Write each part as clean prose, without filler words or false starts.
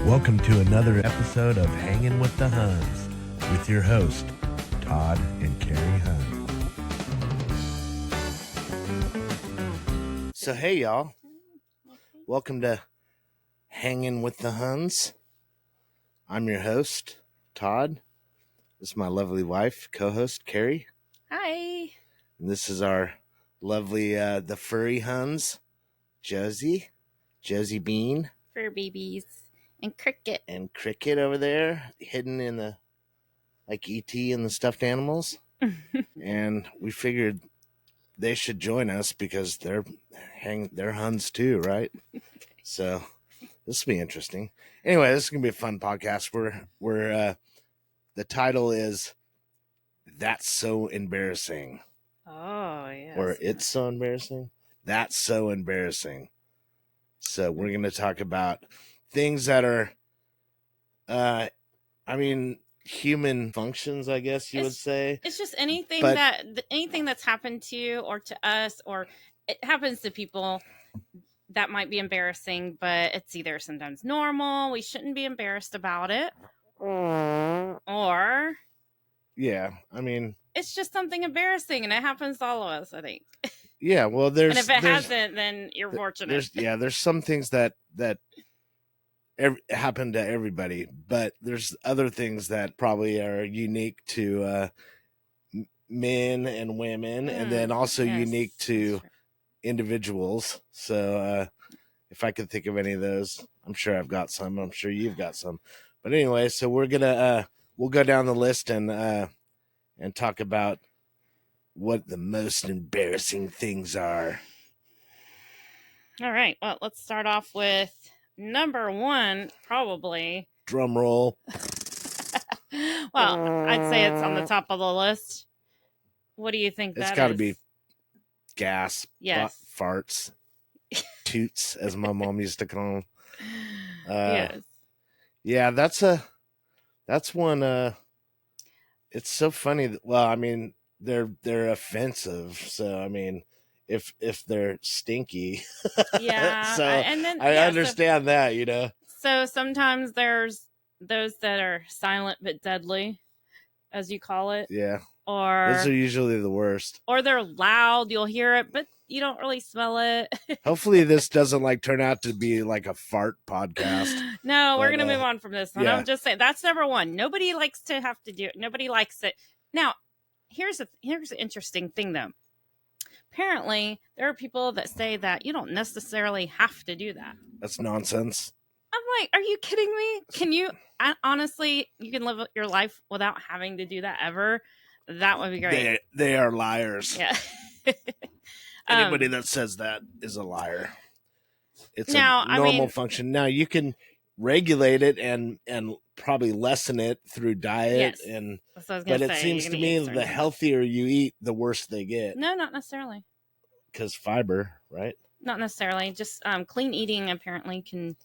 Welcome to another episode of Hanging with the Huns with your host, Todd and Carrie Hun. So, hey, y'all. Welcome to Hanging with the Huns. I'm your host, Todd. This is my lovely wife, co-host, Carrie. Hi. And this is our lovely, the furry Huns, Josie Bean. Fur babies. And Cricket. And Cricket over there, hidden in the, like E.T. and the stuffed animals. And we figured they should join us because they're Huns too, right? So this will be interesting. Anyway, this is going to be a fun podcast. We're the title is That's So Embarrassing. Oh, yes. Or It's So Embarrassing. That's So Embarrassing. So we're going to talk about things that are, human functions, I guess you would say. It's just anything that's happened to you or to us, or it happens to people that might be embarrassing, but it's either sometimes normal, we shouldn't be embarrassed about it, or it's just something embarrassing and it happens to all of us, I think. Yeah, well, and if it hasn't, then you're fortunate. There's some things that happen to everybody, but there's other things that probably are unique to men and women, and then also unique to individuals. So if I could think of any of those, I'm sure I've got some. I'm sure you've got some. But anyway, so we're gonna we'll go down the list and talk about what the most embarrassing things are. All right. Well, let's start off with number one, probably. Drum roll. Well, I'd say it's on the top of the list. What do you think that is? It's got to be gas, yes. Farts, toots, as my mom used to call them. Yes. Yeah, that's one. It's so funny. They're offensive. So, if they're stinky. Yeah. So I understand that, you know. So sometimes there's those that are silent but deadly, as you call it. Yeah. Or those are usually the worst. Or they're loud, you'll hear it, but you don't really smell it. Hopefully this doesn't turn out to be like a fart podcast. No, we're going to move on from this one. Yeah. I'm just saying that's number one. Nobody likes to have to do it. Nobody likes it. Now, here's an interesting thing though. Apparently, there are people that say that you don't necessarily have to do that. That's nonsense. I'm like, are you kidding me? Can you, honestly, you can live your life without having to do that ever? That would be great. They are liars. Yeah. Anybody that says that is a liar. It's a normal function. Now, you can regulate it and probably lessen it through diet. Yes. But it seems to me the healthier you eat, the worse they get. No, not necessarily. Because fiber, right? Not necessarily. Just clean eating apparently can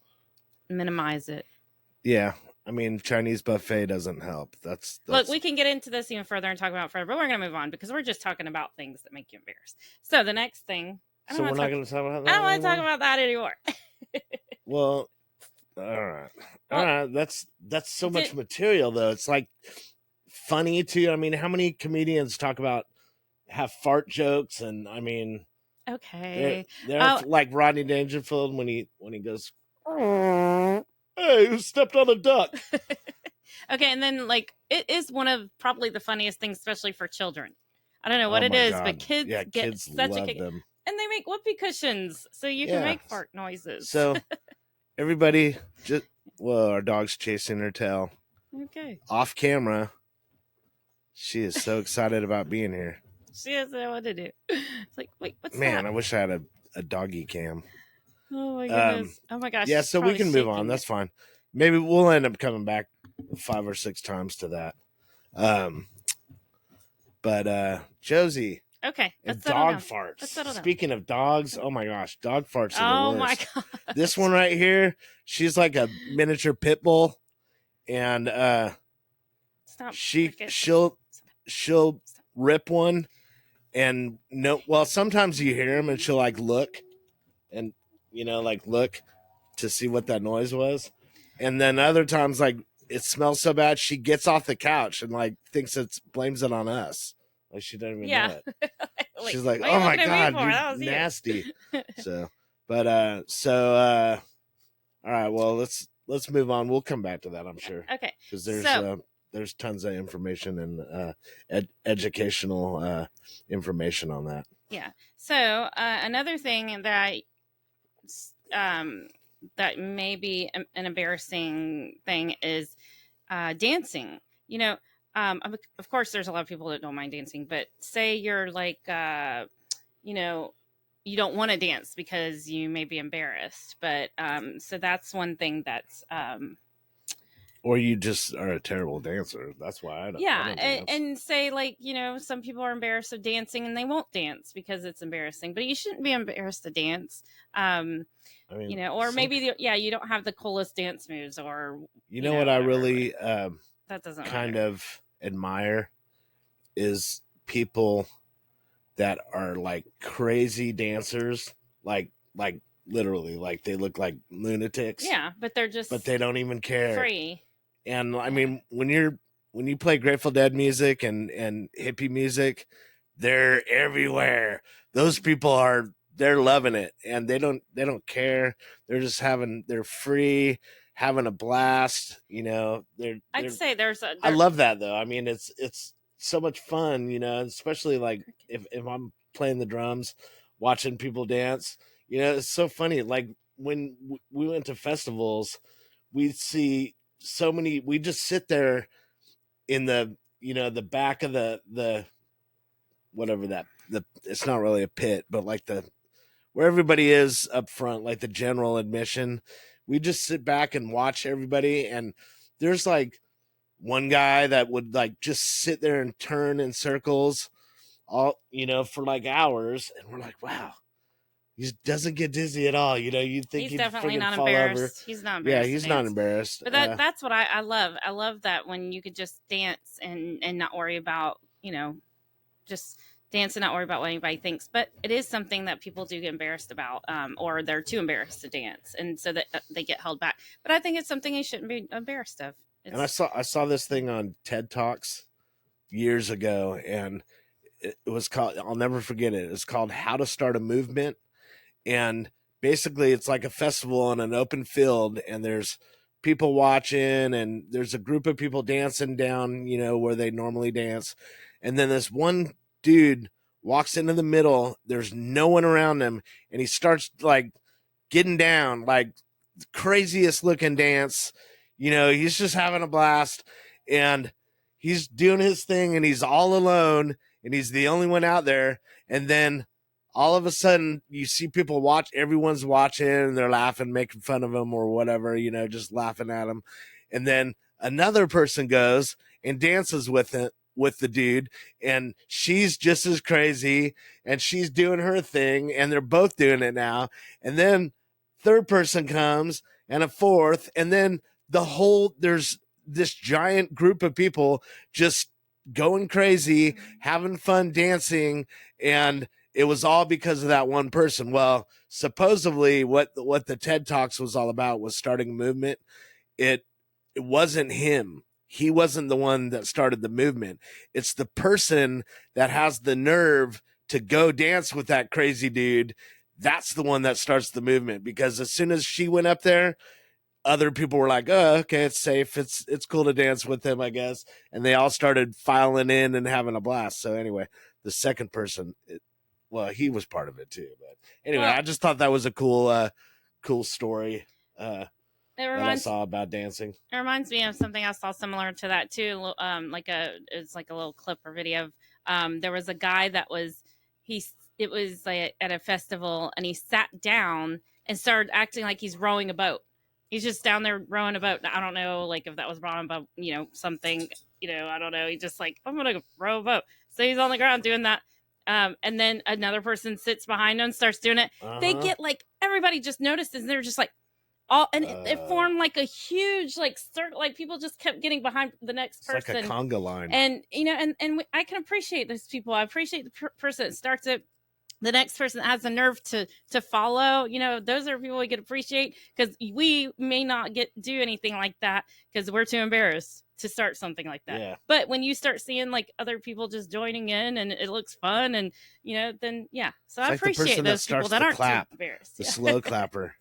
minimize it. Yeah. Chinese buffet doesn't help. That's Look, we can get into this even further and talk about it further, but we're going to move on because we're just talking about things that make you embarrassed. So the next thing. So we're not going to talk about that. I don't want to talk about that anymore. Well, all right. That's so much material, though. It's like funny too. How many comedians have fart jokes, and okay, they're like Rodney Dangerfield when he goes, hey, who stepped on a duck? Okay, and then it is one of probably the funniest things, especially for children. I don't know what it is, but kids get such a kick. Them. And they make whoopee cushions, so you can make fart noises. So everybody, our dog's chasing her tail. Okay. Off camera, she is so excited about being here. She doesn't know what to do. It's like, wait, what's that? Man, I wish I had a doggy cam. Oh my goodness. Oh my gosh. Yeah, so we can move on. That's fine. Maybe we'll end up coming back 5 or 6 times to that. But Josie. Okay. And dog farts. Speaking of dogs, oh my gosh, dog farts are the worst. Oh my god. This one right here, she's like a miniature pit bull, and she'll rip one, and sometimes you hear them, and she'll look, and look to see what that noise was. And then other times, like it smells so bad, she gets off the couch and like thinks blames it on us. Like she doesn't even know it. Like, She's like, what are you "Oh my looking at me god, for? you're That was nasty." you. So, but all right. Well, let's move on. We'll come back to that, I'm sure, Okay. because So there's tons of information and educational information on that. yeah. So another thing um, that may be an embarrassing thing is dancing. You know, of course, there's a lot of people that don't mind dancing, but say you're like, you know, you don't want to dance because you may be embarrassed. But so that's one thing that's Or you just are a terrible dancer. That's why I yeah, don't dance. and say like, you know, some people are embarrassed of dancing and they won't dance because it's embarrassing, but you shouldn't be embarrassed to dance. I mean, you know, or maybe you don't have the coolest dance moves, or you know what I whatever, really that doesn't kind matter. of admire is people that are like crazy dancers, like literally, like they look like lunatics. Yeah, but they're just But they don't even care. free. And I Yeah. mean, when you play Grateful Dead music and hippie music, they're everywhere. Those people they're loving it, and they don't care. They're free, having a blast. I'd say I love that though. I mean, it's so much fun, especially like if I'm playing the drums, watching people dance. It's so funny. Like when we went to festivals, we'd see so many. We just sit there in the back of the whatever it's not really a pit, but like the where everybody is up front, like the general admission. We just sit back and watch everybody, and there's like one guy that would like just sit there and turn in circles all for like hours, and we're like, wow, he doesn't get dizzy at all. You'd think he's he'd definitely friggin' not fall over. embarrassed. He's not Yeah, embarrassed to he's not dance. embarrassed. But that's what I love. I love that when you could just dance and not worry about, just dance and not worry about what anybody thinks. But it is something that people do get embarrassed about, or they're too embarrassed to dance, and so that they get held back. But I think it's something they shouldn't be embarrassed of. And I saw this thing on TED Talks years ago, and it was called, I'll never forget it. It's called How to Start a Movement. And basically it's like a festival on an open field, and there's people watching, and there's a group of people dancing down, where they normally dance. And then this one dude walks into the middle. There's no one around him, and he starts like getting down, like the craziest looking dance. He's just having a blast, and he's doing his thing, and he's all alone, and he's the only one out there. And then all of a sudden you see people everyone's watching, and they're laughing, making fun of him or whatever, just laughing at him. And then another person goes and dances with the dude, and she's just as crazy, and she's doing her thing, and they're both doing it now. And then third person comes, and a fourth, and then there's this giant group of people just going crazy, having fun dancing. And it was all because of that one person. Well, supposedly what the TED Talks was all about was starting a movement. It wasn't him. He wasn't the one that started the movement. It's the person that has the nerve to go dance with that crazy dude. That's the one that starts the movement, because as soon as she went up there, other people were like, "Oh, okay, it's safe. It's cool to dance with him, I guess." And they all started filing in and having a blast. So anyway, the second person, well, he was part of it too. But anyway, I just thought that was a cool story that I saw about dancing. It reminds me of something I saw similar to that too. It's like a little clip or video. There was a guy that it was like at a festival, and he sat down and started acting like he's rowing a boat. He's just down there rowing a boat. I don't know, like if that was rowing about, something, I don't know. He just like, I'm going to row a boat. So he's on the ground doing that. And then another person sits behind him and starts doing it. They get like, everybody just notices, and they're just like, all, and it formed like a huge like circle. Like people just kept getting behind the next person, like a conga line. And I can appreciate those people. I appreciate the person that starts it. the next person that has the nerve to follow, those are people we could appreciate, because we may not do anything like that because we're too embarrassed to start something like that. Yeah. But when you start seeing like other people just joining in and it looks fun, and then yeah, so it's I like appreciate those people that aren't clap, too embarrassed. the slow clapper.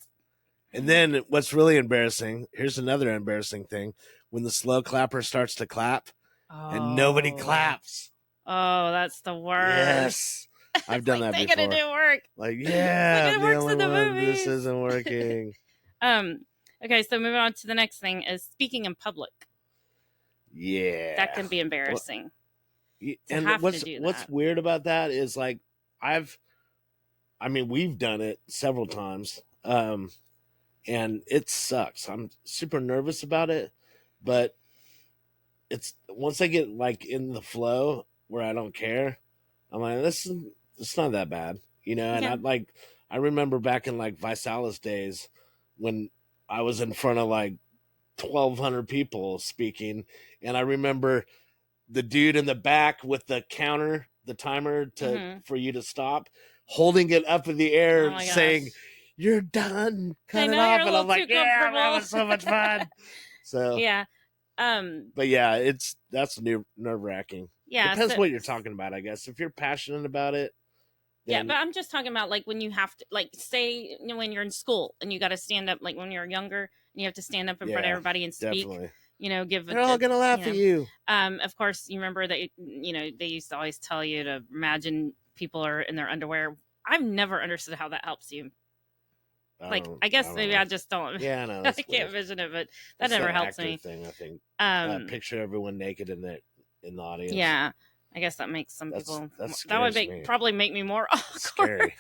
And then what's really embarrassing, here's another embarrassing thing, when the slow clapper starts to clap and nobody claps. Oh, that's the worst. Yes. I've done that before. It didn't work. Like, yeah, like it works in the movies. This isn't working. Okay, so moving on to the next thing is speaking in public. Yeah. That can be embarrassing. And what's weird about that is like we've done it several times. And it sucks. I'm super nervous about it, but it's once I get like in the flow where I don't care, I'm like, it's not that bad, And I remember back in like Visalis days when I was in front of like 1,200 people speaking, and I remember the dude in the back with the counter, the timer for you to stop, holding it up in the air, saying, "You're done, cut it off," and I'm like, "Yeah, that was so much fun." So yeah. But yeah, that's nerve-wracking. Yeah, depends what you're talking about, I guess. If you're passionate about it, yeah, but I'm just talking about like when you have to, like, say, when you're in school and you got to stand up, like when you're younger and you have to stand up in front of everybody and speak. Definitely. They're all gonna laugh at you. Of course, you remember that they used to always tell you to imagine people are in their underwear. I've never understood how that helps you. Like, I guess maybe I just don't. Yeah, I know. I can't vision it, but that never helps me. Thing, I think. Picture everyone naked in the audience. Yeah, I guess that makes some people. That would probably make me more awkward.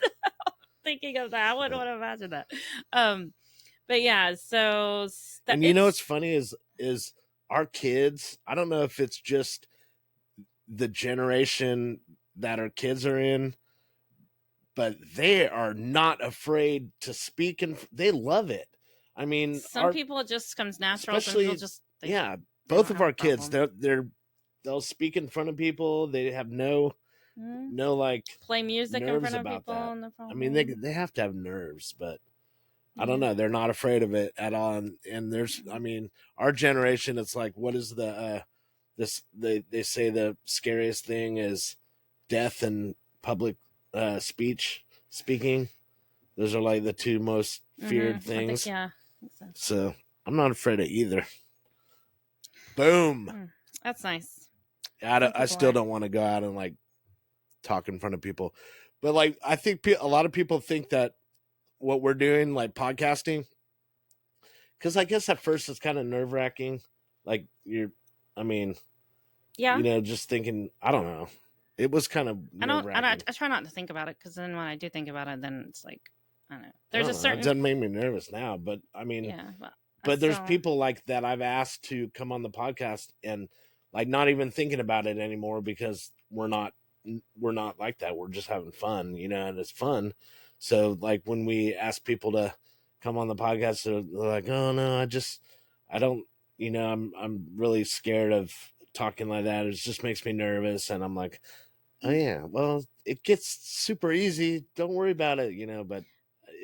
Thinking of that, I wouldn't want to imagine that. But yeah, so and what's funny is our kids. I don't know if it's just the generation that our kids are in, but they are not afraid to speak, and they love it. I mean, some people it just comes natural. Some people just both of our kids, they'll speak in front of people. They have no like play music in front of people. I mean, they have to have nerves, but I don't know. They're not afraid of it at all. And there's, I mean, our generation, it's like, what is they say the scariest thing is death and public speaking. Those are like the two most feared things. I think so I'm not afraid of either. Boom. That's nice. I still don't want to go out and like talk in front of people, but like I think a lot of people think that what we're doing, like podcasting, because I guess at first it's kind of nerve-wracking, like just thinking, I don't know, it was kind of nerve-wracking. I try not to think about it, because then when I do think about it, then it's like, I don't know, there's a certain, it doesn't make me nervous now, but I mean, but there's people like that I've asked to come on the podcast and like not even thinking about it anymore, because we're not like that. We're just having fun, and it's fun. So like when we ask people to come on the podcast, they're like, "Oh no, I don't, I'm really scared of talking like that. It just makes me nervous." And I'm like, "Oh yeah, well, it gets super easy. Don't worry about it, but."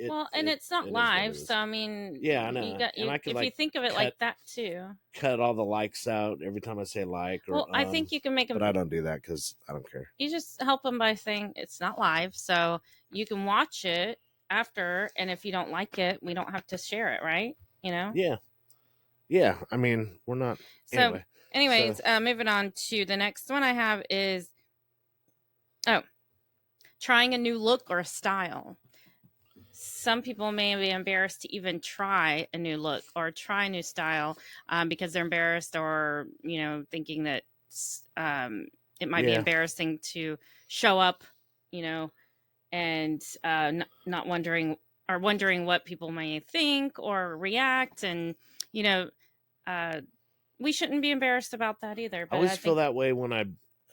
It's not live, so I mean, yeah, I know. And I could, if you think of it like that too, cut all the likes out every time I say like. Or, I think you can make them, but I don't do that because I don't care. You just help them by saying it's not live, so you can watch it after, and if you don't like it, we don't have to share it, right? Yeah. I mean, we're not. So, anyways, moving on to the next one I have is, trying a new look or a style. Some people may be embarrassed to even try a new look or try a new style, because they're embarrassed, or thinking that it might be embarrassing to show up, and not wondering what people may think or react, and we shouldn't be embarrassed about that either. But I always feel that way when I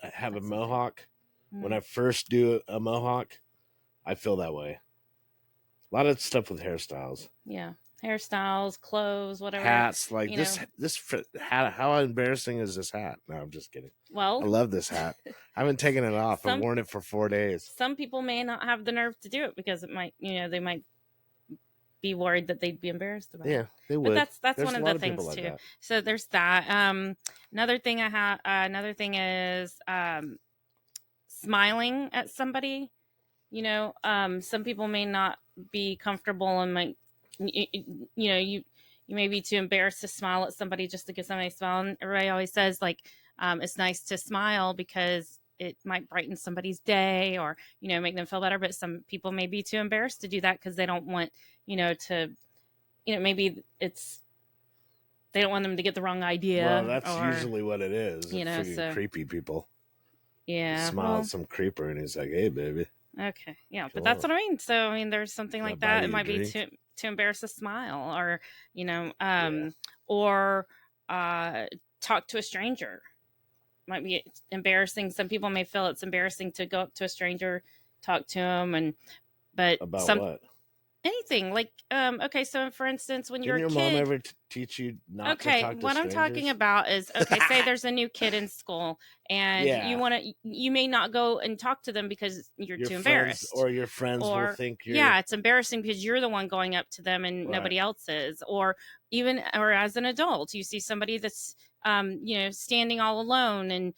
have a mohawk. When I first do a mohawk, I feel that way. A lot of stuff with hairstyles. Yeah. hairstyles, clothes, whatever. Hats, like this hat. How embarrassing is this hat? No, I'm just kidding. Well, I love this hat. I haven't taken it off. I've worn it for 4 days. Some people may not have the nerve to do it because it might, they might be worried that they'd be embarrassed about it. Yeah, they would. But that's one of the things too. Like so there's that. Another thing is smiling at somebody. Some people may not be comfortable and might, you may be too embarrassed to smile at somebody just to give somebody a smile. And everybody always says it's nice to smile because it might brighten somebody's day or, make them feel better. But some people may be too embarrassed to do that because they don't want, maybe they don't want them to get the wrong idea. Well, that's usually what it is. So, creepy people. Yeah. Smile at some creeper and he's like, "Hey, baby." Okay. Yeah. But that's what I mean. So, there's something like that. It might be too embarrassed to smile or, or talk to a stranger. Might be embarrassing. Some people may feel it's embarrassing to go up to a stranger, talk to them, but about what? Anything like okay, so for instance, when you're a kid, your mom ever teach you not to talk to strangers? What I'm talking about is say there's a new kid in school and you may not go and talk to them because you're too embarrassed, or your friends will think you're it's embarrassing because you're the one going up to them and nobody else is, or as an adult you see somebody that's standing all alone and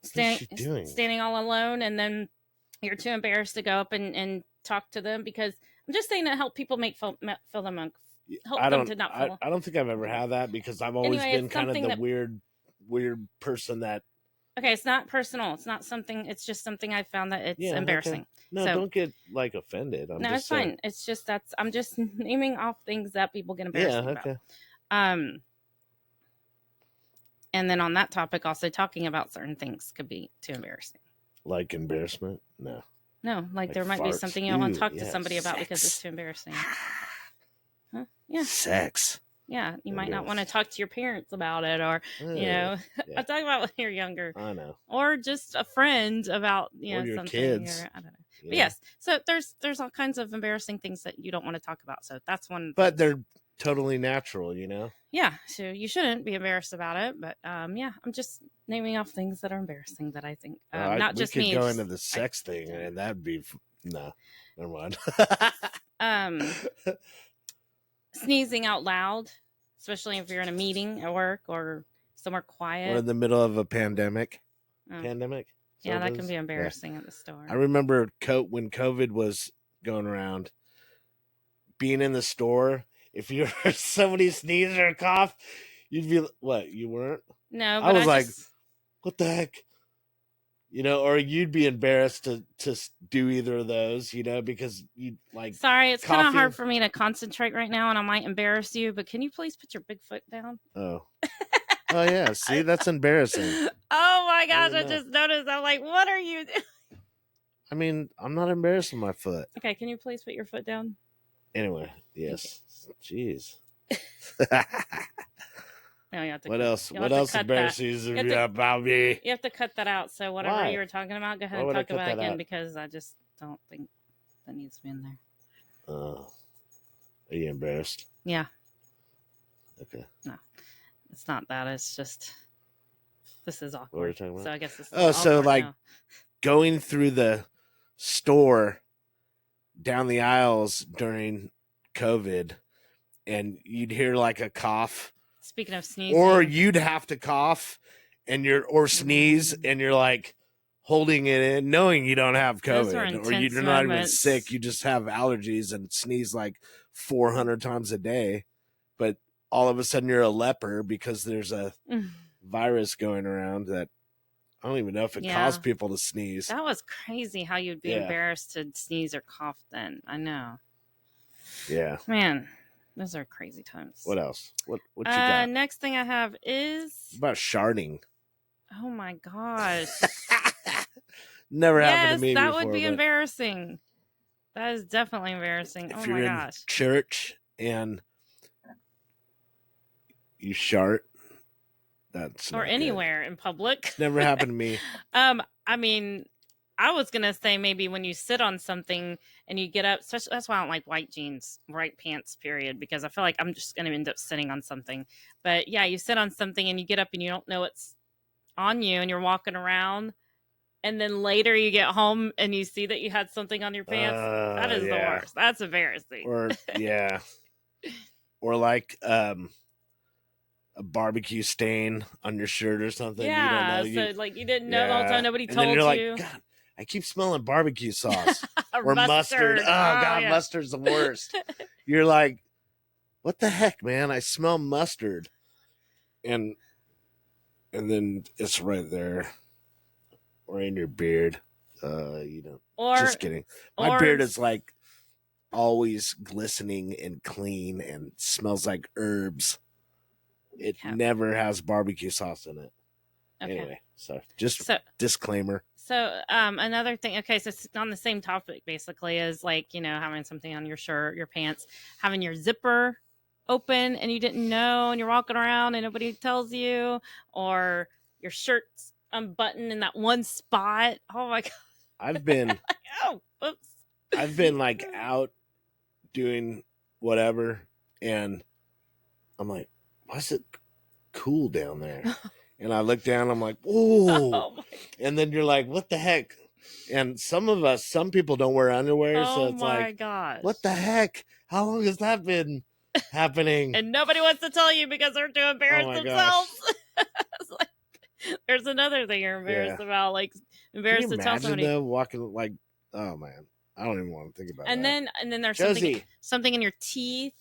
standing all alone, and then you're too embarrassed to go up and talk to them because I'm just saying to help people feel them I don't think I've ever had that because I've always been kind of the weird person that. Okay, it's not personal. It's not something. It's just something I found that it's embarrassing. Okay. No, don't get offended. It's fine. It's just I'm just naming off things that people get embarrassed about. And then on that topic, also talking about certain things could be too embarrassing. Like embarrassment? No. No, like there might be something you don't want to talk to somebody about because it's too embarrassing. Huh? Yeah. Sex. Yeah, you might not want to talk to your parents about it, or I'm talking about when you're younger. I know. Or just a friend about or your something. Kids. Or, I don't know. Yeah. But yes, so there's all kinds of embarrassing things that you don't want to talk about. So that's one. But they're totally natural, Yeah, so you shouldn't be embarrassed about it. But I'm just naming off things that are embarrassing that I think not just me. We could go into the sex thing, and that'd be no. Never mind. Sneezing out loud, especially if you're in a meeting at work or somewhere quiet. Or in the middle of a pandemic. Pandemic? Yeah, that can be embarrassing at the store. I remember when COVID was going around, being in the store, if you heard somebody sneeze or cough, you'd be, what, you weren't? No, but I was like, what the heck? Or you'd be embarrassed to do either of those, because you'd like. Sorry, it's kind of hard for me to concentrate right now, and I might embarrass you. But can you please put your big foot down? Oh, oh yeah. See, that's embarrassing. Oh my gosh! I just noticed. I'm like, what are you doing? I mean, I'm not embarrassing my foot. Okay, can you please put your foot down? Anyway, yes. Jeez. No, you have to what else embarrasses you about me? You have to cut that out. So whatever you were talking about, go ahead and talk about it again because I just don't think that needs to be in there. Are you embarrassed? Yeah. Okay. No, it's not that. It's just this is awkward. What are you talking about? So I guess this is so like now. Going through the store down the aisles during COVID, and you'd hear like a cough. Speaking of sneezing, or you'd have to cough or sneeze, and you're like holding it in, knowing you don't have COVID, or you're not even sick. You just have allergies and sneeze like 400 times a day, but all of a sudden you're a leper because there's a virus going around that I don't even know if it caused people to sneeze. That was crazy how you'd be embarrassed to sneeze or cough then. I know. Yeah. Man. Those are crazy times. What else? What you got? Next thing I have is about sharting. Oh my gosh! Never happened to me before. Yes, that would be embarrassing. That is definitely embarrassing. If you're in church and you shart, that's or anywhere in public. Never happened to me. I mean, I was gonna say maybe when you sit on something and you get up. That's why I don't like white jeans, white pants. Period. Because I feel like I'm just gonna end up sitting on something. But yeah, you sit on something and you get up and you don't know it's on you, and you're walking around, and then later you get home and you see that you had something on your pants. That is the worst. That's embarrassing. Or yeah, or like a barbecue stain on your shirt or something. Yeah, you don't know. so like you didn't know the whole time. Nobody and told then you're you. like, God, I keep smelling barbecue sauce or mustard. Oh God, yeah. mustard's the worst. You're like, what the heck, man? I smell mustard, and then it's right there, or in your beard. Just kidding. My beard is like always glistening and clean and smells like herbs. It never has barbecue sauce in it. Okay. Anyway, so disclaimer. So another thing, okay, so it's on the same topic basically is like, having something on your shirt, your pants, having your zipper open and you didn't know and you're walking around and nobody tells you, or your shirt's unbuttoned in that one spot. Oh my God. I've been oops. I've been like out doing whatever and I'm like, why is it cool down there? And I look down, I'm like, oh, and then you're like, what the heck? And some people don't wear underwear, so it's like, gosh, what the heck? How long has that been happening? And nobody wants to tell you because they're too embarrassed themselves. Like, there's another thing you're embarrassed about, like embarrassed to tell somebody. Though, walking like, oh man, I don't even want to think about that. And then there's something in your teeth.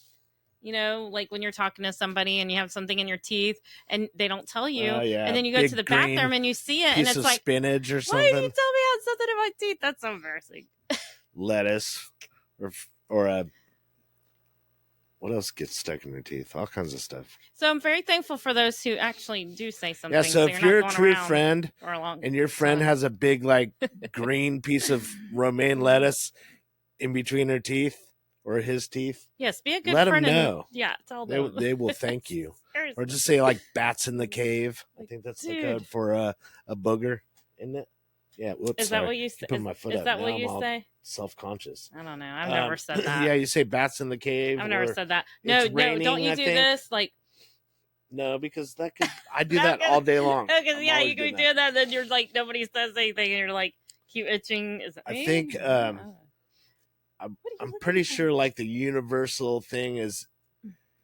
Like when you're talking to somebody and you have something in your teeth and they don't tell you, and then you go to the bathroom and you see it, and it's like spinach or something. Why didn't you tell me I had something in my teeth? That's so embarrassing. Lettuce, or a. What else gets stuck in your teeth? All kinds of stuff. So I'm very thankful for those who actually do say something. Yeah, so if you're a true friend and your friend has a big like green piece of romaine lettuce in between her teeth or his teeth, yes, be a good friend. Let them know. Tell them. They will thank you. Or just say like bats in the cave. I think that's the code for a booger, isn't it? Yeah. Whoops. Is that what you say? Is that what you say? Self-conscious. I don't know. I've never said that. Yeah, you say bats in the cave. I've never said that. No, don't you do this? Like, no, because I do that all day long. Because you can do that, then you're like nobody says anything, and you're like keep itching. Is that me? I think I'm pretty sure like the universal thing is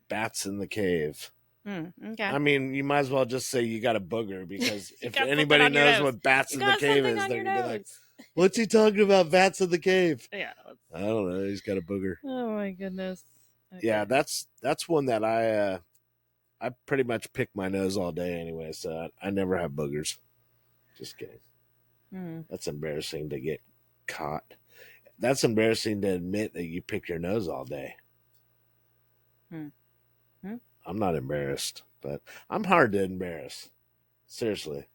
bats in the cave. Okay. I mean, you might as well just say you got a booger, because if anybody knows what bats in the cave is, they're gonna be like, what's he talking about? Bats in the cave? Yeah. I don't know. He's got a booger. Oh my goodness. Okay. Yeah, that's one that I pretty much pick my nose all day anyway, so I never have boogers. Just kidding. That's embarrassing to get caught. That's embarrassing to admit that you pick your nose all day. I'm not embarrassed, but I'm hard to embarrass. Seriously.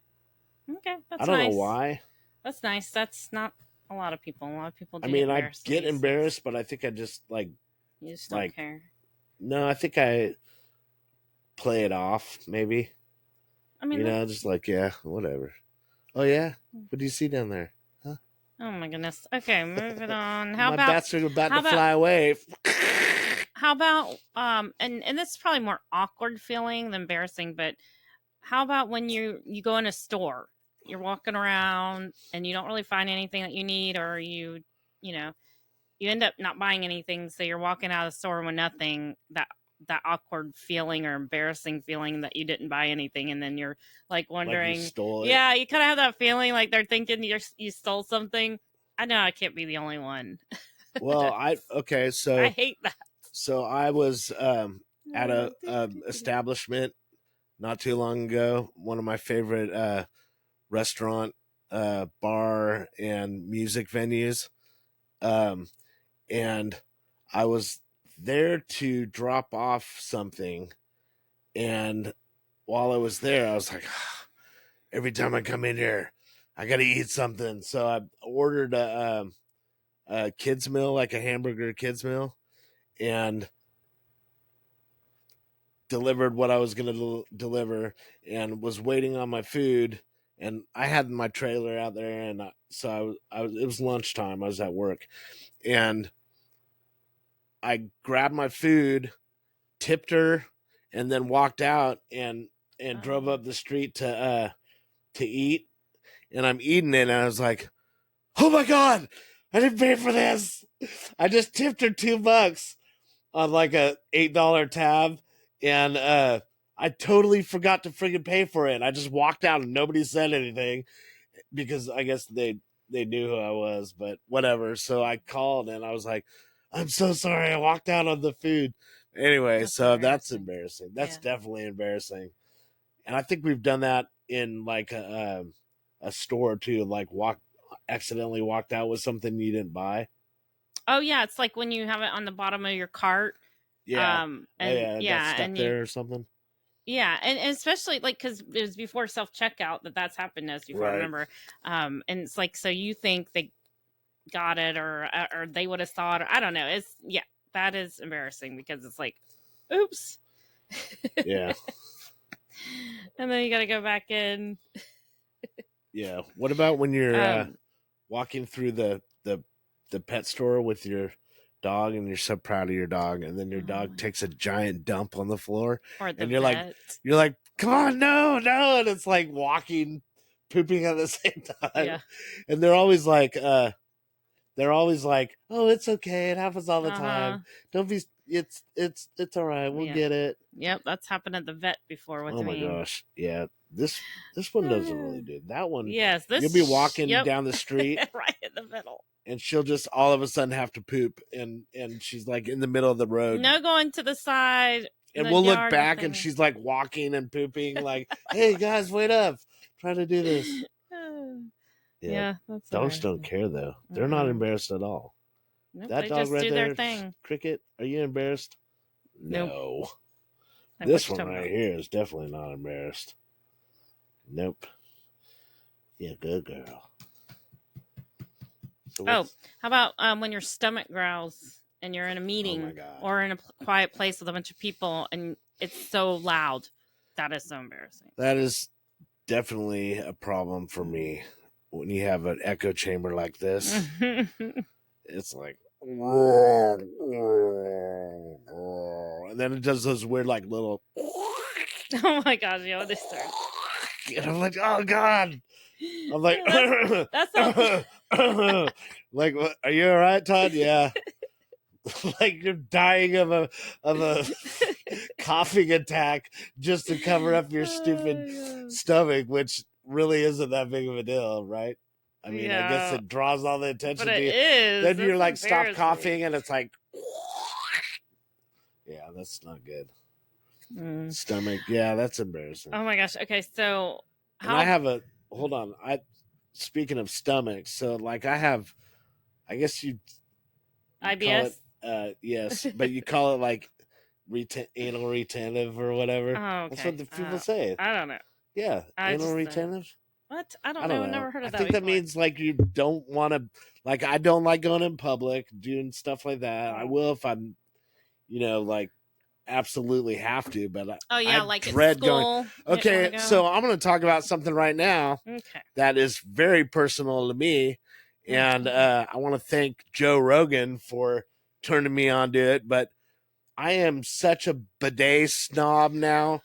Okay, that's I don't know why. That's nice. That's not a lot of people. A lot of people do. I mean, I get embarrassed, but I think I just like... You just don't care. No, I think I play it off, maybe. I mean... just like, yeah, whatever. Oh, yeah? What do you see down there? Huh? Oh, my goodness. Okay, moving on. My bats are about to fly away. How about, and this is probably more awkward feeling than embarrassing, but how about when you go in a store, you're walking around and you don't really find anything that you need, or you end up not buying anything, so you're walking out of the store with nothing, that awkward feeling or embarrassing feeling that you didn't buy anything, and then you're like wondering, like you stole it. Yeah, you kind of have that feeling like they're thinking you stole something. I know I can't be the only one. Well, I hate that. So I was at a establishment not too long ago, one of my favorite restaurant, bar, and music venues. And I was there to drop off something. And while I was there, I was like, every time I come in here, I got to eat something. So I ordered a kids meal, like a hamburger kids meal, and delivered what I was going to deliver, and was waiting on my food. and I had my trailer out there, and it was lunchtime. I was at work, and I grabbed my food, tipped her, and then walked out and drove up the street to eat. And I'm eating it, and I was like, "Oh my god, I didn't pay for this! I just tipped her $2 on like a $8 tab, and I totally forgot to freaking pay for it. I just walked out, and nobody said anything because I guess they knew who I was, but whatever. So I called, and I was like, "I'm so sorry, I walked out on the food." Anyway, that's embarrassing. That's definitely embarrassing. And I think we've done that in like a store too, like accidentally walked out with something you didn't buy. Oh yeah, it's like when you have it on the bottom of your cart. Yeah. And got stuck there or something. Yeah, and especially like because it was before self checkout that's happened to us before. Right. I remember, and it's like so you think they got it or they would have thought, or I don't know. That is embarrassing because it's like, oops. Yeah. And then you got to go back in. Yeah. What about when you're walking through the pet store with your dog and you're so proud of your dog, and then your dog takes a giant dump on the floor, and you're like, "Come on, no," and it's like walking, pooping at the same time. Yeah. And they're always like, "Oh, it's okay. It happens all the time. Don't be. It's all right. We'll get it." Yep, that's happened at the vet before with me. Oh my gosh, yeah. This one doesn't really do that one. Yes, you'll be walking down the street right in the middle, and she'll just all of a sudden have to poop, and she's like in the middle of the road. No going to the side. And we'll look back, and she's like walking and pooping, like, "Hey guys, wait up! Trying to do this." Yeah, that's dogs don't care though. They're not embarrassed at all. Nope, that they dog just right do there, their thing. Cricket, are you embarrassed? Nope. No. This one right here is definitely not embarrassed. Nope. Yeah, good girl. So how about when your stomach growls and you're in a meeting or in a quiet place with a bunch of people and it's so loud? That is so embarrassing. That is definitely a problem for me. When you have an echo chamber like this, it's like, and then it does those weird like little. Oh my gosh! Yeah, this start. And I'm like, oh god. I'm like, that's all. Like, are you all right, Todd? Yeah. Like you're dying of a coughing attack just to cover up your stupid stomach, which really isn't that big of a deal, right? I mean, I guess it draws all the attention to you. Then you're like, stop coughing, and it's like, yeah, that's not good. Stomach, yeah, that's embarrassing. Oh my gosh. Okay, so I have hold on. Speaking of stomach, so like I guess you IBS. Yes, but you call it like anal retentive or whatever. Oh, okay. That's what the people say. I don't know. Yeah, anal retentive. What? I don't know. I've never heard of that. I think that means like you don't want to, like I don't like going in public, doing stuff like that. I will if I'm, like absolutely have to, but I like dread at school, going. Okay, so I'm going to talk about something right now that is very personal to me, and I want to thank Joe Rogan for turning me on to it. But I am such a bidet snob now.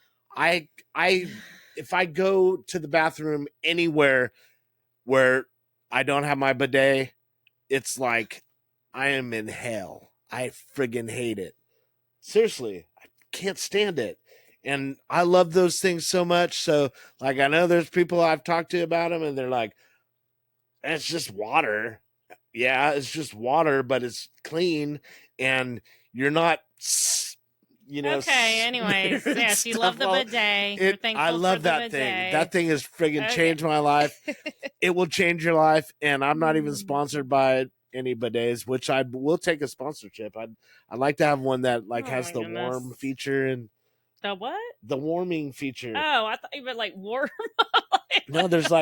If I go to the bathroom anywhere where I don't have my bidet, it's like I am in hell. I friggin' hate it. Seriously, I can't stand it. And I love those things so much. So, like, I know there's people I've talked to about them, and they're like, it's just water. Yeah, it's just water, but it's clean, and you're not, Okay, anyways. Yes, you love the bidet. You're thankful I love for that thing. That thing has friggin' changed my life. It will change your life, and I'm not even sponsored by any bidets, which I will take a sponsorship. I'd like to have one that has the warm feature and the what? The warming feature. Oh, I thought you meant like warm. No, there's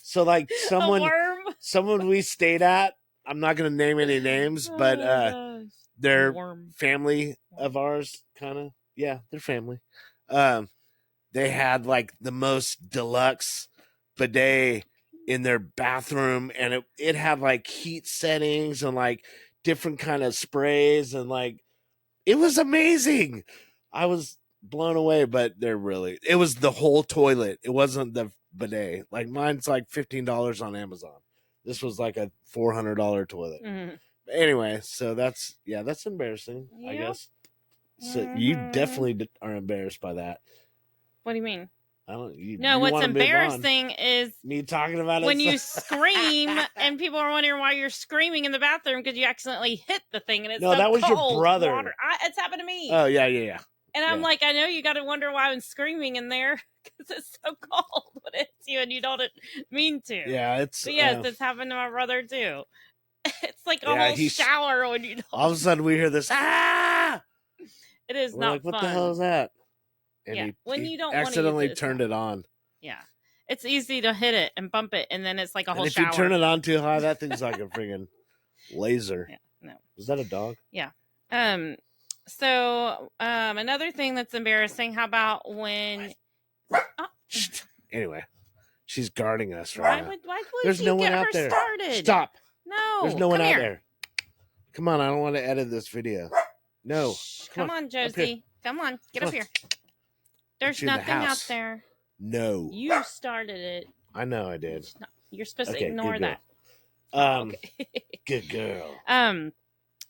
someone we stayed at. I'm not going to name any names, but they're family of ours, kind of. Yeah, they're family. They had like the most deluxe bidet in their bathroom, and it had like heat settings and like different kind of sprays, and like it was amazing. I was blown away, but it was the whole toilet. It wasn't the bidet. Like mine's like $15 on Amazon. This was like a $400 toilet. Mm-hmm. Anyway, so that's embarrassing, I guess. So you definitely are embarrassed by that. What do you mean? I don't. No, what's embarrassing is me talking about when it. You scream and people are wondering why you're screaming in the bathroom because you accidentally hit the thing and it's so that was cold, your brother. Water. It's happened to me. Oh yeah. And I'm like, I know you got to wonder why I'm screaming in there because it's so cold when it hits you and you don't mean to. Yeah, it's. But yes, it's happened to my brother too. It's like a whole shower when you don't. All of a sudden we hear this. Ah! It is not like, fun. What the hell is that? And when you don't accidentally turned it on. Yeah. It's easy to hit it and bump it, and then it's like a whole shower. If you turn it on too high, that thing's like a friggin' laser. Yeah, no. Is that a dog? Yeah. So another thing that's embarrassing, how about when... Anyway, she's guarding us right now. Why would There's no one out there. Started? Stop. No. There's no one out there. Come on, I don't want to edit this video. No. Come on, Josie. Come on, get up here. There's nothing out there. No. You started it. I know I did. You're supposed to ignore that. Good girl.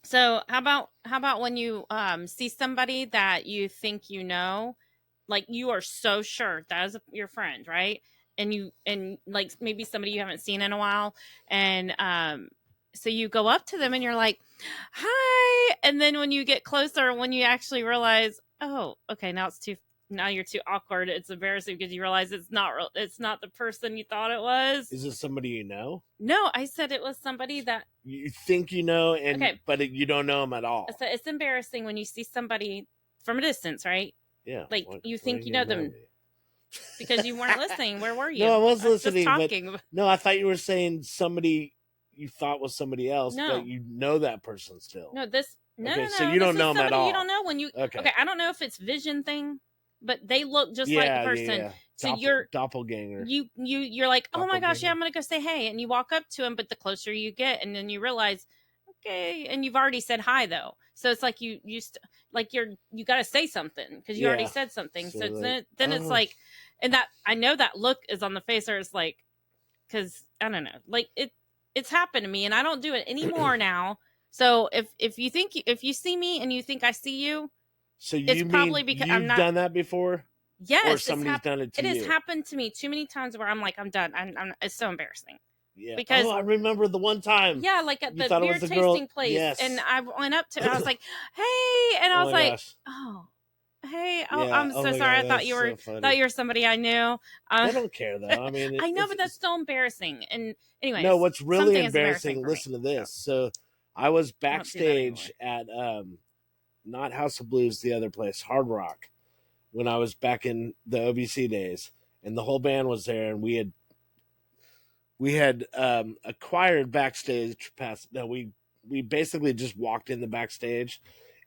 So how about when you see somebody that you think you know, like you are so sure that is your friend, right? And like maybe somebody you haven't seen in a while, and so you go up to them and you're like, "Hi," and then when you get closer, when you actually realize, oh, okay, now you're too awkward. It's embarrassing because you realize it's not the person you thought it was. Is it somebody you know? No, I said it was somebody that you think you know, but you don't know them at all. So it's embarrassing when you see somebody from a distance, right? Yeah. Like you think you know them because you weren't listening. Where were you? No, I was listening. Just talking. But, no, I thought you were saying somebody you thought was somebody else, but you know that person still. No, no. So you don't know them at all. You don't know when you. Okay, I don't know if it's vision thing, but they look just like the person. Yeah. So you're doppelganger. You're like, oh my gosh, yeah, I'm gonna go say hey, and you walk up to him, but the closer you get, and then you realize, okay, and you've already said hi though, so it's like you got to say something because you already said something. So then it's like, and that I know that look is on the face, or it's like, because I don't know, like it's happened to me, and I don't do it anymore now. So if you see me and you think I see you. So it's probably because you've done that before? Yes. Or somebody's done it to you? It has happened to me too many times where I'm like, I'm done. It's so embarrassing. Yeah. Because I remember the one time. Yeah, like at the beer tasting place. Yes. And I went up to it. I was like, hey. And I was like, oh, hey. Oh, yeah. I'm so sorry. God, I thought you were somebody I knew. I don't care though. I mean, I know, but that's still embarrassing. And anyway. No, what's really embarrassing, listen to this. So I was backstage at, not House of Blues, the other place, Hard Rock, when I was back in the OBC days, and the whole band was there, and we had acquired backstage pass. No, we basically just walked in the backstage,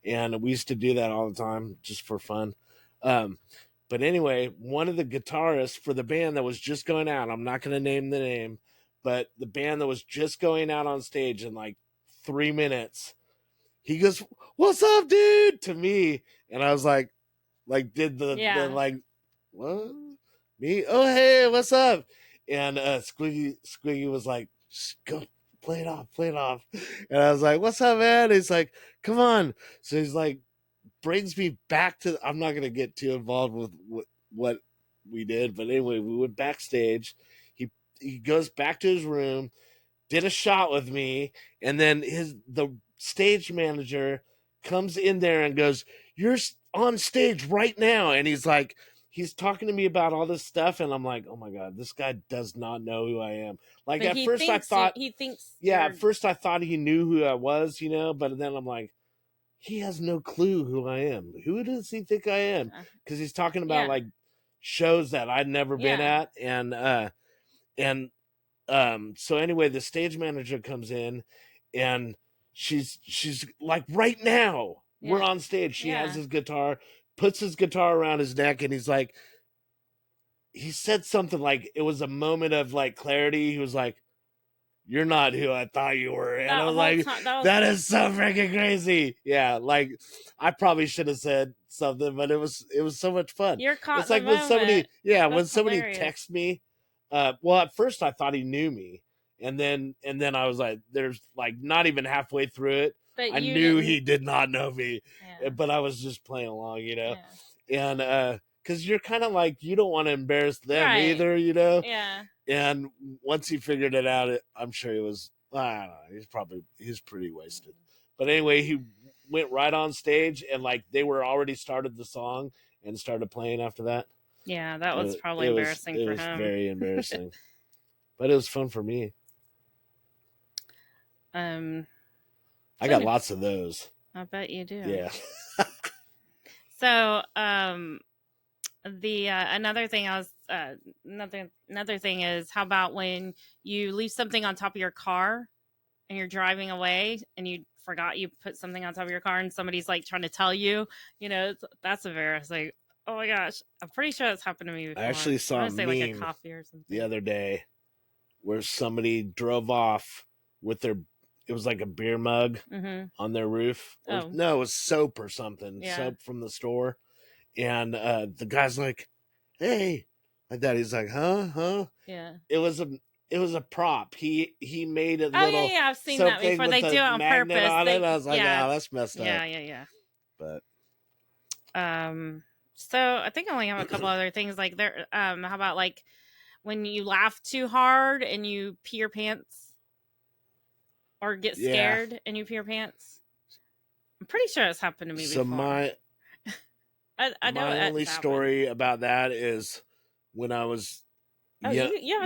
and we used to do that all the time just for fun. But anyway, one of the guitarists for the band that was just going out, I'm not going to name the name, but the band that was just going out on stage in like 3 minutes, he goes, "What's up, dude?" to me, and I was like did the like, what? Me? Oh, hey, what's up? And Squiggy was like, "Go play it off." And I was like, "What's up, man?" He's like, "Come on." So he's like, brings me back to. I'm not gonna get too involved with what we did, but anyway, we went backstage. He goes back to his room, did a shot with me, and then the stage manager comes in there and goes, "You're on stage right now." And he's talking to me about all this stuff, and I'm like, oh my God, this guy does not know who I am. Like, but at first I thought he thinks at first I thought he knew who I was, but then I'm like, he has no clue who I am. Who does he think I am? Because he's talking about like shows that I'd never been at, and so anyway, the stage manager comes in, and she's like, right now we're on stage. She has his guitar, puts his guitar around his neck, and he's like, he said something like it was a moment of like clarity. He was like, "You're not who I thought you were," and I was like, "That is so freaking crazy." Yeah, like I probably should have said something, but it was so much fun. You're caught. It's like when somebody, when somebody hilarious. texts me. Well, at first I thought he knew me, and then I was like, "There's like not even halfway through it." But I knew he did not know me, yeah. but I was just playing along, Yeah. And because you're kind of like you don't want to embarrass them either, Yeah. And once he figured it out, I'm sure he was. I don't know. He's pretty wasted. But anyway, he went right on stage, and like they were already started the song and started playing after that. Yeah, that was probably embarrassing for him. It was very embarrassing, but it was fun for me. I got lots of those. I bet you do. Yeah. So, the another thing another thing is, how about when you leave something on top of your car and you're driving away and you forgot you put something on top of your car and somebody's like trying to tell you, that's embarrassing. Oh my gosh, I'm pretty sure that's happened to me before. I actually saw a meme like a coffee or something the other day where somebody drove off with it was like a beer mug on their roof. No, it was soap or something, soap from the store. And the guy's like, "Hey," like that. He's like, "Huh?" Yeah. It was a prop. He made a little. Oh yeah, I've seen that before. They do it on purpose. On it. I was like, that's messed up. Yeah. But so I think I only have a couple other things like there. How about like when you laugh too hard and you pee your pants, or get scared and you pee your pants? I'm pretty sure it's happened to me before. So I know my only story about that is when I was. You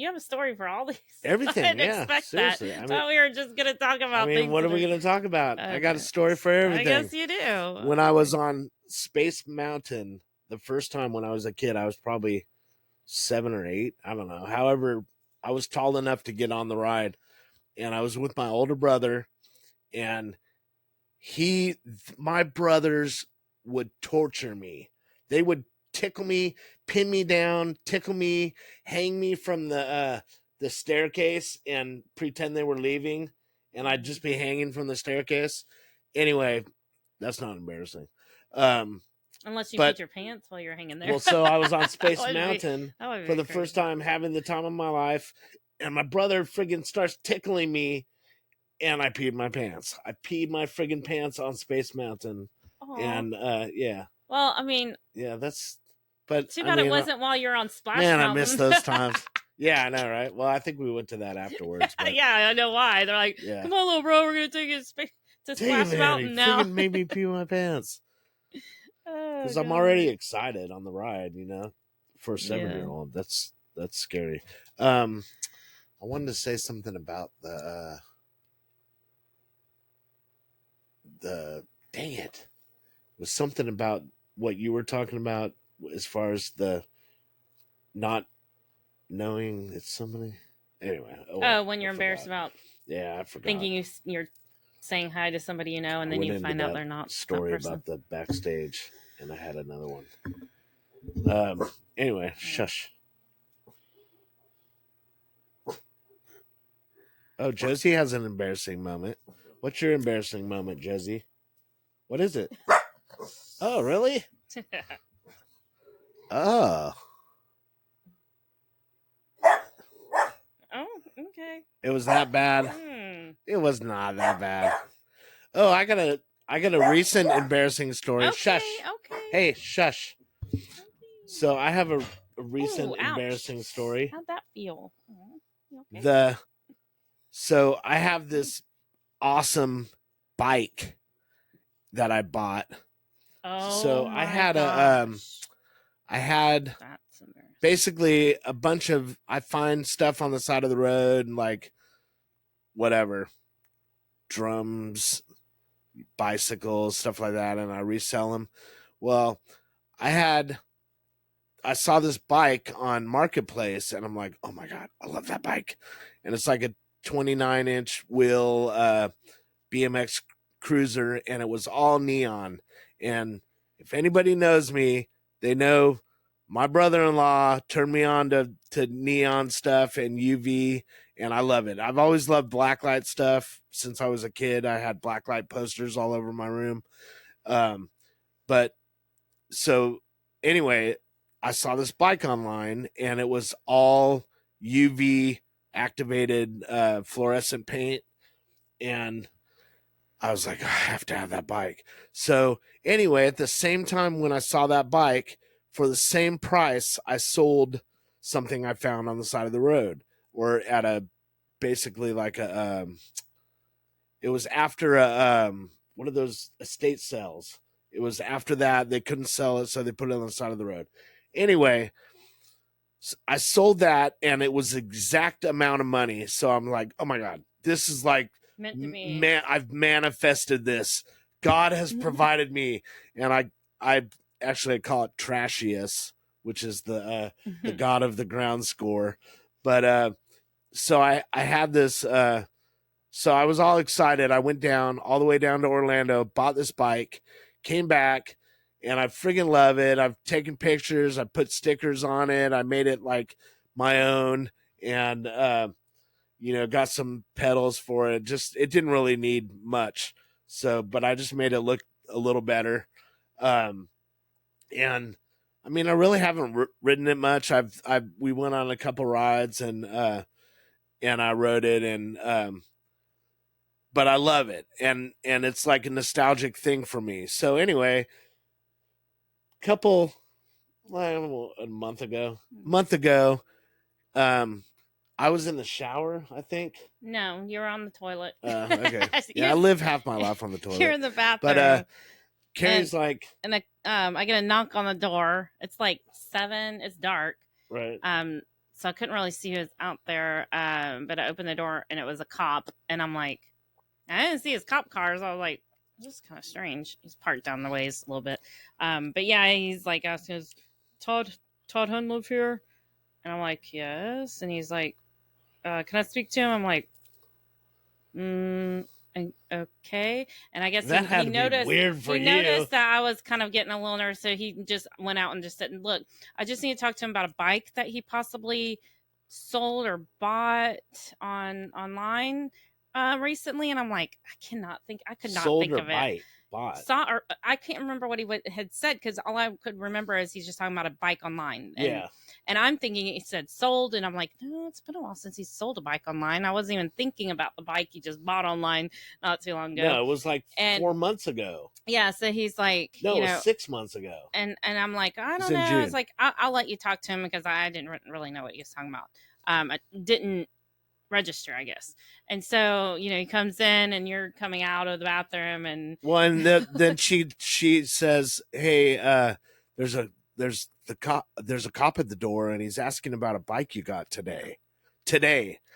have a story for all these. Everything. I didn't expect seriously. That. I thought we were just gonna talk about. What are we gonna talk about? Okay. I got a story for everything. I guess you do. When I was on Space Mountain the first time when I was a kid, I was probably 7 or 8. I don't know. However, I was tall enough to get on the ride, and I was with my older brother, and my brothers would torture me. They would tickle me, pin me down, tickle me, hang me from the staircase and pretend they were leaving, and I'd just be hanging from the staircase. Anyway, that's not embarrassing. Unless you put your pants while you're hanging there. Well, so I was on Space Mountain for the first time, having the time of my life, and my brother friggin' starts tickling me, and I peed my pants. I peed my friggin' pants on Space Mountain. Aww. And yeah. Well, I mean, yeah, that's. But too bad it wasn't while you're on Splash Mountain. Man, I miss those times. Yeah, I know, right? Well, I think we went to that afterwards. But, yeah, I know why. They're like, "Come on, little bro, we're gonna take you to Splash Mountain now." Made me pee my pants because I'm already excited on the ride. For a 7-year-old, that's scary. I wanted to say something about the dang it. It was something about what you were talking about as far as the not knowing it's somebody. Anyway. When you're embarrassed about. Yeah, I forgot. Thinking you're saying hi to somebody and then you find out they're not. Story about the backstage, and I had another one. Anyway, shush. Oh, Josie has an embarrassing moment. What's your embarrassing moment, Josie? What is it? Oh, really? Oh. Oh, okay. It was that bad? It was not that bad. Oh, I got a recent embarrassing story. Okay, shush. Okay. Hey, shush. Okay. So I have a recent embarrassing story. How'd that feel? Okay. So I have this awesome bike that I bought. Oh, so I had basically a bunch of, I find stuff on the side of the road, like whatever, drums, bicycles, stuff like that, and I resell them. Well, I saw this bike on Marketplace, and I'm like, oh my God, I love that bike. And it's like a 29-inch wheel BMX cruiser, and it was all neon. And if anybody knows me, they know my brother-in-law turned me on to neon stuff and UV, and I love it. I've always loved blacklight stuff since I was a kid. I had blacklight posters all over my room. But so anyway, I saw this bike online, and it was all UV activated fluorescent paint, and I was like, I have to have that bike. So anyway, at the same time when I saw that bike, for the same price, I sold something I found on the side of the road, or at a basically like a it was after a one of those estate sales. It was after that they couldn't sell it, so they put it on the side of the road. Anyway, I sold that, and it was the exact amount of money. So I'm like, oh my God, this is like, meant to be. Man, I've manifested this. God has provided me. And I actually call it Trashius, which is the god of the ground score. But so I had this. So I was all excited. I went down all the way down to Orlando, bought this bike, came back, and I friggin' love it. I've taken pictures. I put stickers on it. I made it like my own, and got some pedals for it. Just, it didn't really need much. So, but I just made it look a little better. And I mean, I really haven't ridden it much. We went on a couple rides, and I rode it, and but I love it, and it's like a nostalgic thing for me. So anyway, a month ago, I was in the shower, I think. No, you're on the toilet. Okay. Yeah, I live half my life on the toilet. You're in the bathroom. But Carrie's and I get a knock on the door. It's like 7. It's dark. Right. So I couldn't really see who was out there. But I opened the door, and it was a cop, and I'm like, I didn't see his cop cars. I was like, this is kind of strange. He's parked down the ways a little bit. But yeah, he's like asking us, Todd Hunt live here? And I'm like, yes. And he's like, can I speak to him? I'm like, okay. And I guess he noticed, weird for he you. noticed that I was kind of getting a little nervous. So he just went out and just said, look, I just need to talk to him about a bike that he possibly sold or bought online recently. And I'm like, I could not think of it. Bought. I can't remember what he had said, because all I could remember is he's just talking about a bike online. And I'm thinking he said sold, and I'm like, no, it's been a while since he sold a bike online. I wasn't even thinking about the bike he just bought online not too long ago. No, it was like 4 months ago. Yeah, so he's like, no, it was 6 months ago. And I'm like, I don't know. I was like, I'll let you talk to him, because I didn't really know what he was talking about. I didn't register, I guess. And so, he comes in, and you're coming out of the bathroom, and then she says, hey, there's a cop at the door, and he's asking about a bike you got today.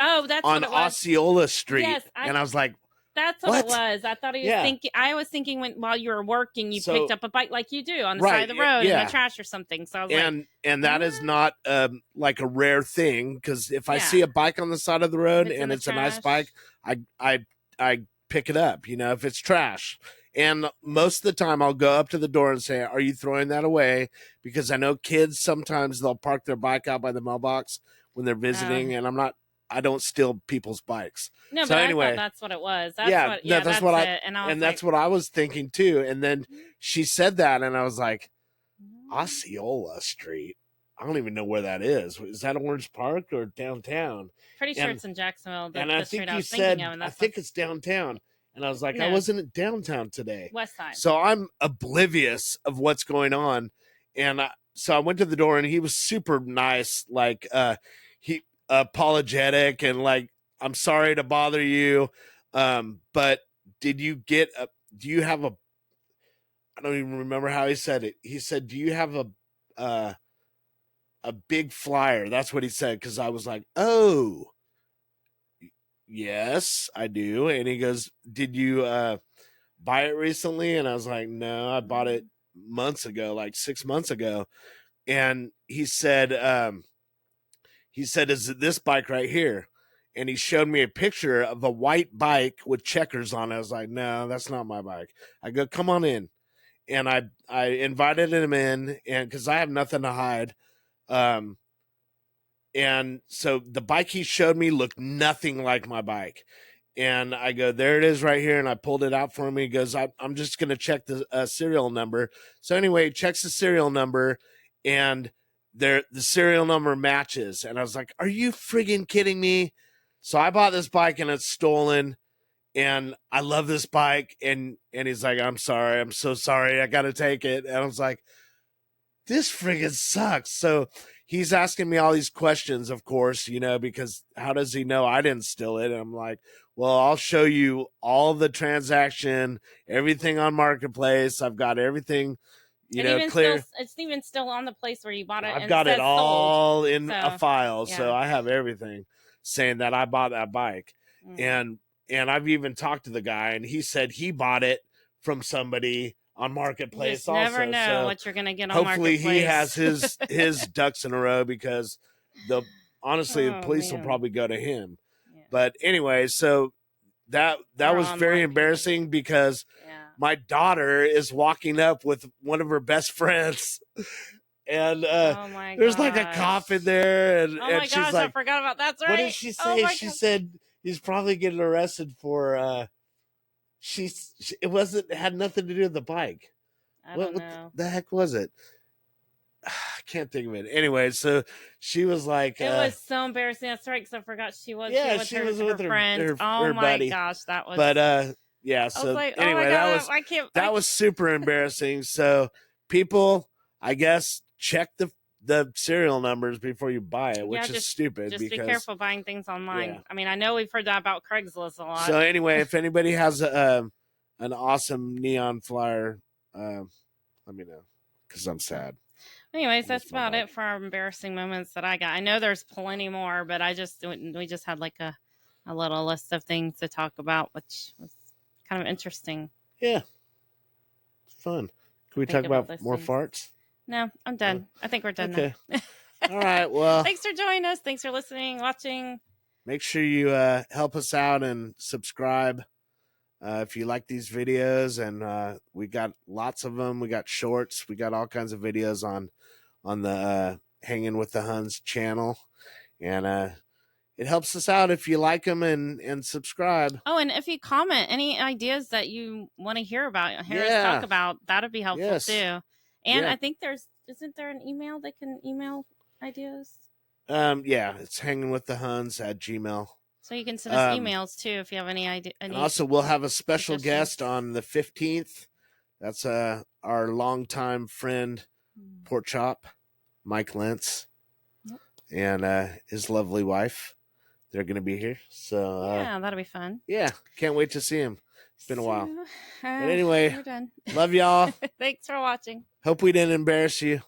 Oh, that's on what it was. Osceola Street. Yes, and I was like, that's what it was. I thought he was thinking. I was thinking while you were working, you picked up a bike like you do on the side of the road in the trash or something. So I was and that is not like a rare thing, because if I see a bike on the side of the road and it's a nice bike, I pick it up. If it's trash. And most of the time I'll go up to the door and say, are you throwing that away? Because I know kids, sometimes they'll park their bike out by the mailbox when they're visiting, and I don't steal people's bikes. No, so but anyway, I thought that's what it was. That's what I was thinking too. And then she said that, and I was like, Osceola Street. I don't even know where that is. Is that Orange Park or downtown? Pretty sure it's in Jacksonville. And I think you said, I think it's downtown. And I was like, I wasn't in downtown today. West Side. So I'm oblivious of what's going on. And so I went to the door, and he was super nice. Like, he apologetic, and like, I'm sorry to bother you. But do you have a, I don't even remember how he said it. He said, do you have a big flyer? That's what he said. 'Cause I was like, oh, yes, I do. And he goes, did you buy it recently? And I was like, no, I bought it months ago, like 6 months ago. And he said, is it this bike right here? And he showed me a picture of a white bike with checkers on it. I was like, no, that's not my bike. I go, come on in. and I invited him in, and because I have nothing to hide. And so the bike he showed me looked nothing like my bike. And I go, there it is right here. And I pulled it out for him. He goes, I'm just going to check the serial number. So anyway, he checks the serial number, and the serial number matches. And I was like, are you friggin' kidding me? So I bought this bike, and it's stolen. And I love this bike. And he's like, I'm sorry. I'm so sorry. I got to take it. And I was like, this friggin' sucks. So he's asking me all these questions, of course, because how does he know I didn't steal it? And I'm like, well, I'll show you all the transaction, everything on Marketplace. I've got everything, clear. It's even still on the place where you bought it. I've got it all in a file. Yeah. So I have everything saying that I bought that bike. And I've even talked to the guy, and he said he bought it from somebody on Marketplace. You just never know what you're going to get on Marketplace. Hopefully he has his ducks in a row, because the police will probably go to him. Yeah. But anyway, so that was very embarrassing, because my daughter is walking up with one of her best friends. And there's like a cop in there, and she's like, I forgot about that. That's right. What did she say? She said he's probably getting arrested for it had nothing to do with the bike. I don't know. What the heck was it? I can't think of it. Anyway, so she was like, it was so embarrassing. That's right, because I forgot she was with her friends. Her my buddy. Gosh, that was. But yeah. So like, anyway, that was super embarrassing. So people, I guess, check the serial numbers before you buy it, which is stupid. Just because, be careful buying things online. Yeah. I mean, I know we've heard that about Craigslist a lot. So anyway, if anybody has an awesome neon flyer, let me know, because I'm sad. Anyways, that's about it for our embarrassing moments that I got. I know there's plenty more, but we just had like a little list of things to talk about, which was kind of interesting. Yeah, it's fun. Can we talk about more farts? No, I'm done. I think we're done now. All right. Well, thanks for joining us. Thanks for listening, watching. Make sure you help us out and subscribe if you like these videos. And we got lots of them. We got shorts. We got all kinds of videos on the Hanging with the Huns channel. And it helps us out if you like them and subscribe. Oh, and if you comment any ideas that you want to hear about, us talk about, that'd be helpful too. And I think isn't there an email they can email ideas? Yeah, it's hangingwiththehuns@gmail. So you can send us emails too if you have any idea. And also, we'll have a special guest on the 15th. That's our longtime friend, Pork Chop, Mike Lentz, and his lovely wife. They're going to be here. So that'll be fun. Yeah, can't wait to see him. It's been a while. But Anyway, we're done. Love y'all. Thanks for watching. Hope we didn't embarrass you.